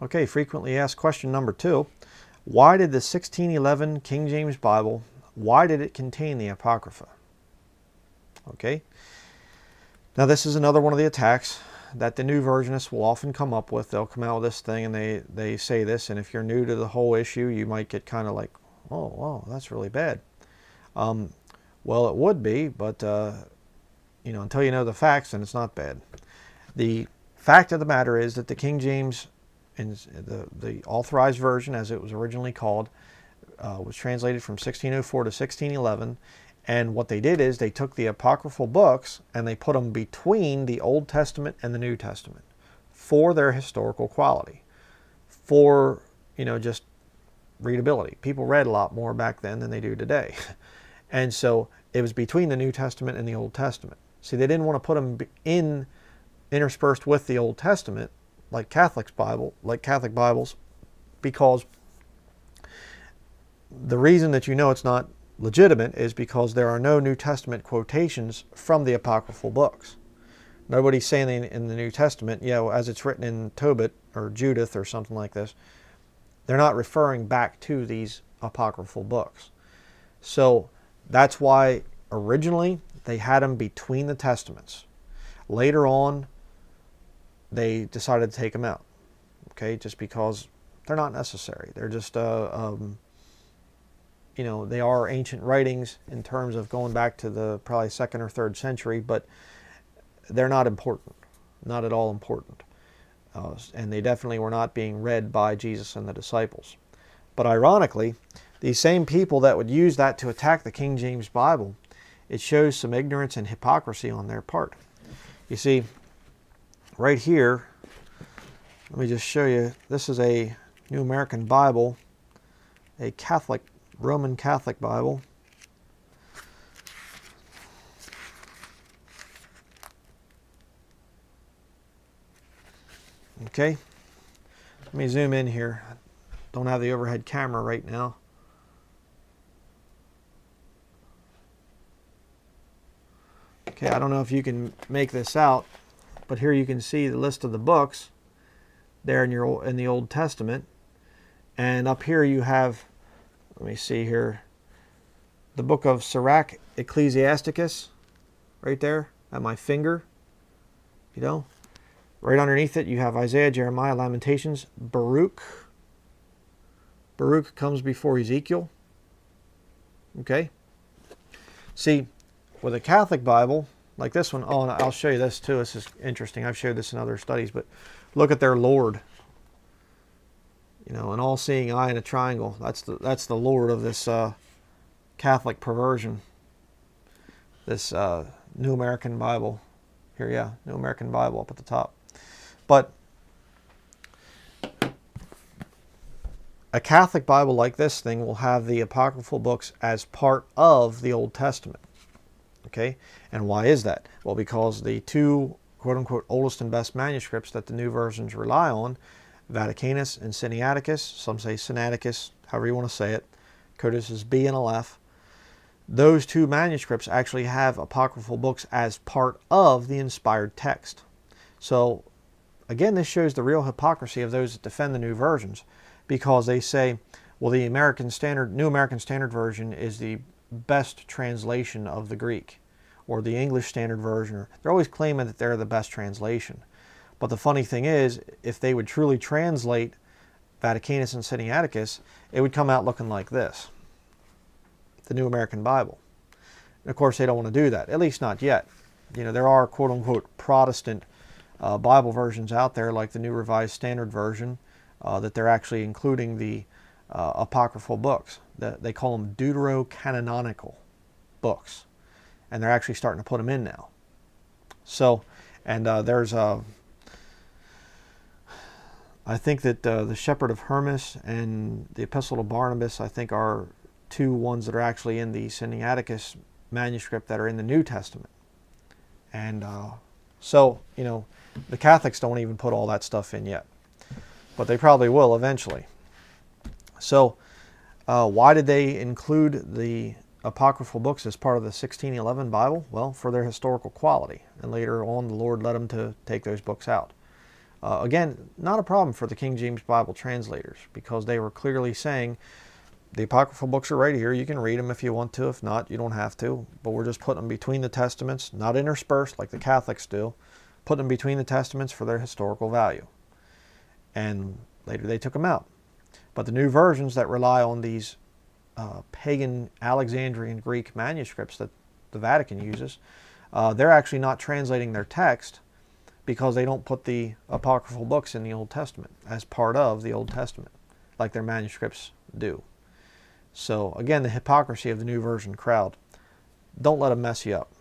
Okay, frequently asked question number 2. Why did the 1611 King James Bible, why did it contain the Apocrypha? Okay. Now this is another one of the attacks that the new versionists will often come up with. They'll come out with this thing and they say this, and if you're new to the whole issue, you might get kind of like, oh, wow, that's really bad. Well, it would be, but until you know the facts, then it's not bad. The fact of the matter is that the King James, in the authorized version, as it was originally called, was translated from 1604 to 1611. And what they did is they took the apocryphal books and they put them between the Old Testament and the New Testament for their historical quality, for, just readability. People read a lot more back then than they do today. And so it was between the New Testament and the Old Testament. See, they didn't want to put them interspersed with the Old Testament like Catholic Bibles, because the reason that it's not legitimate is because there are no New Testament quotations from the apocryphal books. Nobody's saying in the New Testament, as it's written in Tobit or Judith or something like this, they're not referring back to these apocryphal books. So that's why originally they had them between the Testaments. Later on, they decided to take them out, okay, just because they're not necessary. They're just, they are ancient writings in terms of going back to the probably 2nd or 3rd century, but they're not important, not at all important. And they definitely were not being read by Jesus and the disciples. But ironically, these same people that would use that to attack the King James Bible, it shows some ignorance and hypocrisy on their part. You see, right here, let me just show you, this is a New American Bible, a Roman Catholic Bible. Okay, let me zoom in here. Don't have the overhead camera right now. Okay, I don't know if you can make this out, but here you can see the list of the books there in the Old Testament. And up here you have, let me see here, the book of Sirach Ecclesiasticus, right there at my finger. Right underneath it you have Isaiah, Jeremiah, Lamentations, Baruch. Baruch comes before Ezekiel. Okay. See, with a Catholic Bible, like this one, and I'll show you this too. This is interesting. I've showed this in other studies, but look at their Lord. An all-seeing eye and a triangle. That's the Lord of this Catholic perversion. This New American Bible. Here, New American Bible up at the top. But a Catholic Bible like this thing will have the apocryphal books as part of the Old Testament. Okay? And why is that? Well, because the two quote-unquote oldest and best manuscripts that the new versions rely on, Vaticanus and Sinaiticus, some say Sinaiticus, however you want to say it, Codices is B and Aleph, those two manuscripts actually have apocryphal books as part of the inspired text. So, again, this shows the real hypocrisy of those that defend the new versions, because they say, well, the New American Standard Version is the best translation of the Greek, or the English Standard Version. They're always claiming that they're the best translation. But the funny thing is, if they would truly translate Vaticanus and Sinaiticus, it would come out looking like this, the New American Bible. And of course, they don't want to do that, at least not yet. There are quote-unquote Protestant Bible versions out there, like the New Revised Standard Version, that they're actually including the apocryphal books. They call them deuterocanonical books, and they're actually starting to put them in now. So, and there's I think that the Shepherd of Hermas and the Epistle to Barnabas, I think, are two ones that are actually in the Sinaiticus manuscript that are in the New Testament. And so, the Catholics don't even put all that stuff in yet. But they probably will eventually. So, why did they include the apocryphal books as part of the 1611 Bible? Well, for their historical quality. And later on, the Lord led them to take those books out. Again, not a problem for the King James Bible translators, because they were clearly saying, the Apocryphal books are right here. You can read them if you want to. If not, you don't have to. But we're just putting them between the Testaments, not interspersed like the Catholics do. Putting them between the Testaments for their historical value. And later they took them out. But the new versions that rely on these pagan Alexandrian Greek manuscripts that the Vatican uses, they're actually not translating their text, because they don't put the Apocryphal books in the Old Testament as part of the Old Testament, like their manuscripts do. So again, the hypocrisy of the New Version crowd. Don't let them mess you up.